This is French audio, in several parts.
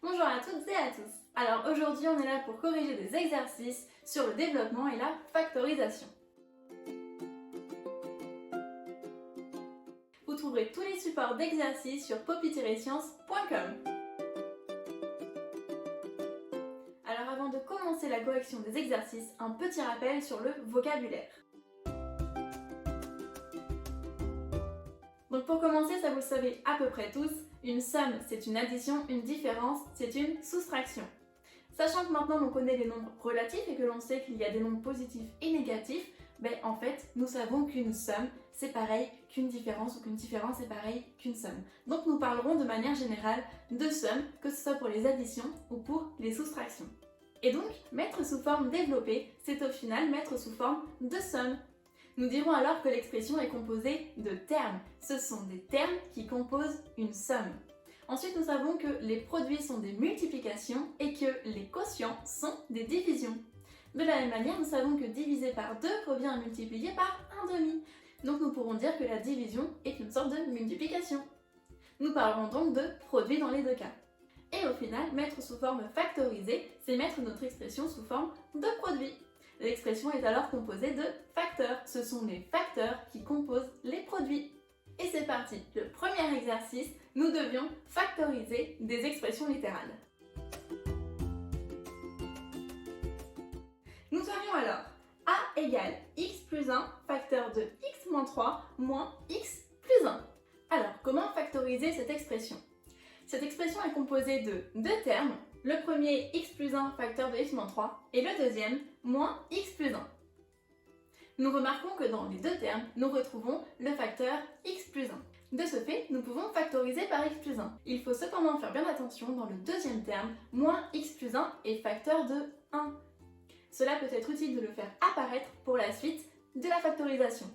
Bonjour à toutes et à tous. Alors aujourd'hui on est là pour corriger des exercices sur le développement et la factorisation. Vous trouverez tous les supports d'exercices sur poppy-science.com. Alors avant de commencer la correction des exercices, un petit rappel sur le vocabulaire. Donc pour commencer, ça vous le savez à peu près tous, une somme c'est une addition, une différence c'est une soustraction. Sachant que maintenant on connaît les nombres relatifs et que l'on sait qu'il y a des nombres positifs et négatifs, en fait nous savons qu'une somme c'est pareil qu'une différence ou qu'une différence est pareil qu'une somme. Donc nous parlerons de manière générale de somme, que ce soit pour les additions ou pour les soustractions. Et donc mettre sous forme développée, c'est au final mettre sous forme de somme. Nous dirons alors que l'expression est composée de termes. Ce sont des termes qui composent une somme. Ensuite, nous savons que les produits sont des multiplications et que les quotients sont des divisions. De la même manière, nous savons que diviser par 2 revient à multiplier par 1/2. Donc nous pourrons dire que la division est une sorte de multiplication. Nous parlerons donc de produit dans les deux cas. Et au final, mettre sous forme factorisée, c'est mettre notre expression sous forme de produit. L'expression est alors composée de facteurs. Ce sont les facteurs qui composent les produits. Et c'est parti. Le premier exercice, nous devions factoriser des expressions littérales. Nous avions alors a égale x plus 1 facteur de x moins 3 moins x plus 1. Alors, comment factoriser cette expression? Cette expression est composée de deux termes. Le premier, x plus 1 facteur de x moins 3, et le deuxième, moins x plus 1. Nous remarquons que dans les deux termes, nous retrouvons le facteur x plus 1. De ce fait, nous pouvons factoriser par x plus 1. Il faut cependant faire bien attention, dans le deuxième terme, moins x plus 1 est facteur de 1. Cela peut être utile de le faire apparaître pour la suite de la factorisation.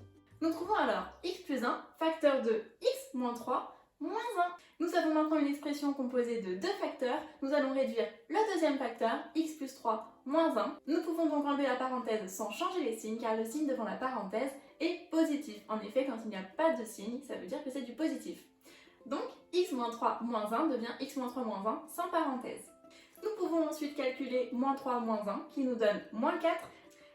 Nous trouvons alors x plus 1 facteur de x moins 3 moins 1. Nous avons maintenant une expression composée de deux facteurs. Nous allons réduire le deuxième facteur, x plus 3 moins 1. Nous pouvons donc enlever la parenthèse sans changer les signes, car le signe devant la parenthèse est positif. En effet, quand il n'y a pas de signe, ça veut dire que c'est du positif. Donc, x moins 3 moins 1 devient x moins 3 moins 1 sans parenthèse. Nous pouvons ensuite calculer moins 3 moins 1, qui nous donne moins 4.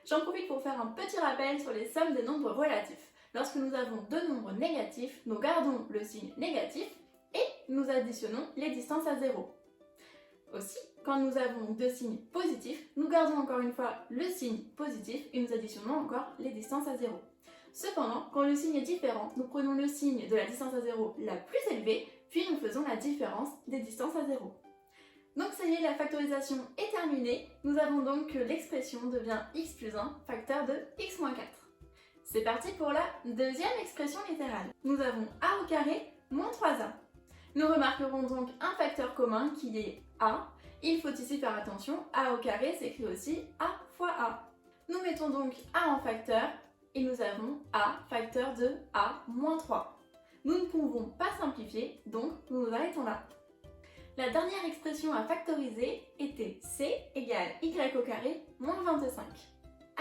J'en profite pour faire un petit rappel sur les sommes des nombres relatifs. Lorsque nous avons deux nombres négatifs, nous gardons le signe négatif et nous additionnons les distances à 0. Aussi, quand nous avons deux signes positifs, nous gardons encore une fois le signe positif et nous additionnons encore les distances à 0. Cependant, quand le signe est différent, nous prenons le signe de la distance à 0 la plus élevée, puis nous faisons la différence des distances à 0. Donc ça y est, la factorisation est terminée. Nous avons donc que l'expression devient x plus 1 facteur de x moins 4. C'est parti pour la deuxième expression littérale. Nous avons a au carré moins 3a. Nous remarquerons donc un facteur commun qui est a. Il faut ici faire attention, a au carré s'écrit aussi a fois a. Nous mettons donc a en facteur et nous avons a facteur de a moins 3. Nous ne pouvons pas simplifier, donc nous nous arrêtons là. La dernière expression à factoriser était c égale y au carré moins 25.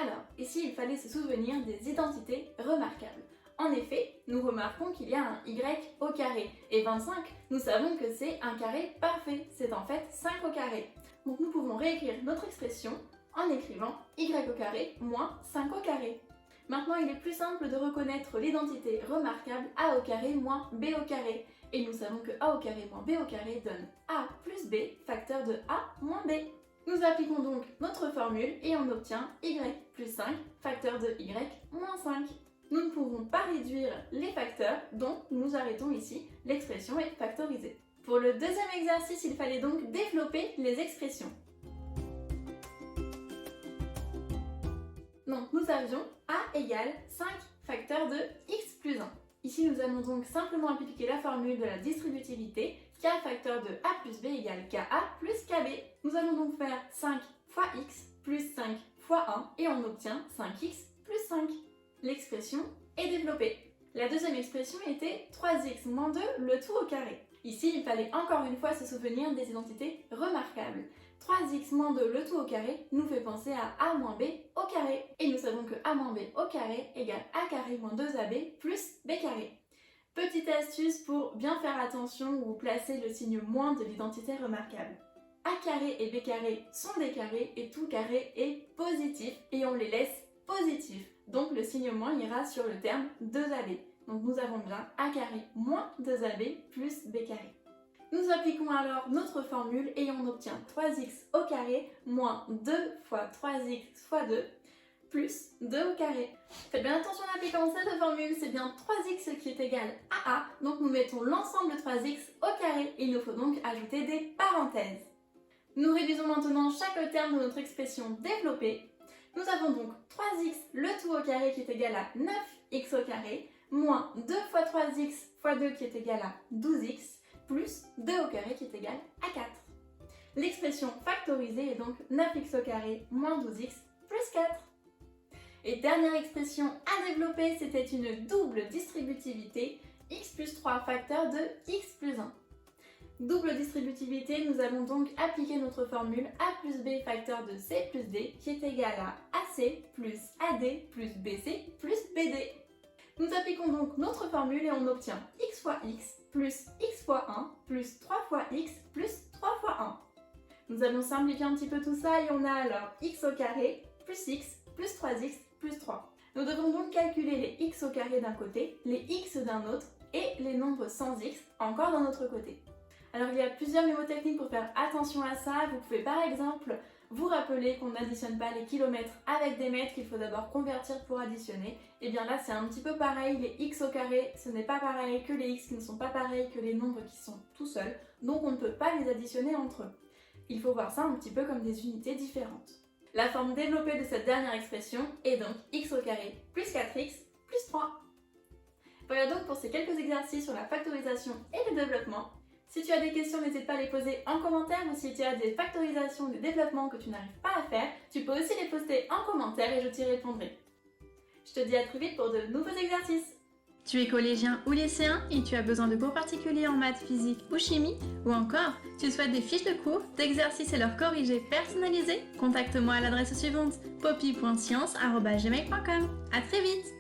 Alors, ici il fallait se souvenir des identités remarquables. En effet, nous remarquons qu'il y a un y au carré, et 25, nous savons que c'est un carré parfait, c'est en fait 5 au carré. Donc nous pouvons réécrire notre expression en écrivant y au carré moins 5 au carré. Maintenant, il est plus simple de reconnaître l'identité remarquable a au carré moins b au carré, et nous savons que a au carré moins b au carré donne a plus b, facteur de a moins b. Nous appliquons donc notre formule et on obtient y plus 5, facteur de y moins 5. Nous ne pouvons pas réduire les facteurs, donc nous arrêtons ici, l'expression est factorisée. Pour le deuxième exercice, il fallait donc développer les expressions. Donc nous avions a égale 5 facteur de x plus 1. Ici nous allons donc simplement appliquer la formule de la distributivité, k facteur de a plus b égale ka plus kb. Nous allons donc faire 5 fois x plus 5 fois 1 et on obtient 5x plus 5. L'expression est développée. La deuxième expression était 3x moins 2 le tout au carré. Ici il fallait encore une fois se souvenir des identités remarquables. 3x moins 2 le tout au carré nous fait penser à a moins b au carré. Et nous savons que a moins b au carré égale a carré moins 2ab plus b carré. Petite astuce pour bien faire attention ou placer le signe moins de l'identité remarquable. A carré et B carré sont des carrés et tout carré est positif et on les laisse positifs. Donc le signe moins ira sur le terme 2AB. Donc nous avons bien A carré moins 2AB plus B carré. Nous appliquons alors notre formule et on obtient 3x au carré moins 2 fois 3x fois 2 plus 2 au carré. Faites bien attention en appliquant cette formule, c'est bien 3x qui est égal à A, donc nous mettons l'ensemble de 3x au carré et il nous faut donc ajouter des parenthèses. Nous réduisons maintenant chaque terme de notre expression développée. Nous avons donc 3x le tout au carré qui est égal à 9x au carré, moins 2 fois 3x fois 2 qui est égal à 12x, plus 2 au carré qui est égal à 4. L'expression factorisée est donc 9x au carré moins 12x plus 4. Et dernière expression à développer, c'était une double distributivité, x plus 3 facteur de x plus 1. Double distributivité, nous allons donc appliquer notre formule a plus b facteur de c plus d qui est égal à ac plus ad plus bc plus bd. Nous appliquons donc notre formule et on obtient x fois x plus x fois 1 plus 3 fois x plus 3 fois 1. Nous allons simplifier un petit peu tout ça et on a alors x au carré plus x plus 3x plus 3. Nous devons donc calculer les x au carré d'un côté, les x d'un autre et les nombres sans x encore d'un autre côté. Alors il y a plusieurs mnémotechniques pour faire attention à ça. Vous pouvez par exemple vous rappeler qu'on n'additionne pas les kilomètres avec des mètres, qu'il faut d'abord convertir pour additionner. Et bien là c'est un petit peu pareil, les x au carré ce n'est pas pareil que les x qui ne sont pas pareils que les nombres qui sont tout seuls, donc on ne peut pas les additionner entre eux. Il faut voir ça un petit peu comme des unités différentes. La forme développée de cette dernière expression est donc x au carré plus 4x plus 3. Voilà donc pour ces quelques exercices sur la factorisation et le développement. Si tu as des questions, n'hésite pas à les poser en commentaire ou si tu as des factorisations ou des développements que tu n'arrives pas à faire, tu peux aussi les poster en commentaire et je t'y répondrai. Je te dis à très vite pour de nouveaux exercices. Tu es collégien ou lycéen et tu as besoin de cours particuliers en maths, physique ou chimie, ou encore tu souhaites des fiches de cours, d'exercices et leurs corrigés personnalisés? Contacte-moi à l'adresse suivante poppy.science@gmail.com. À très vite!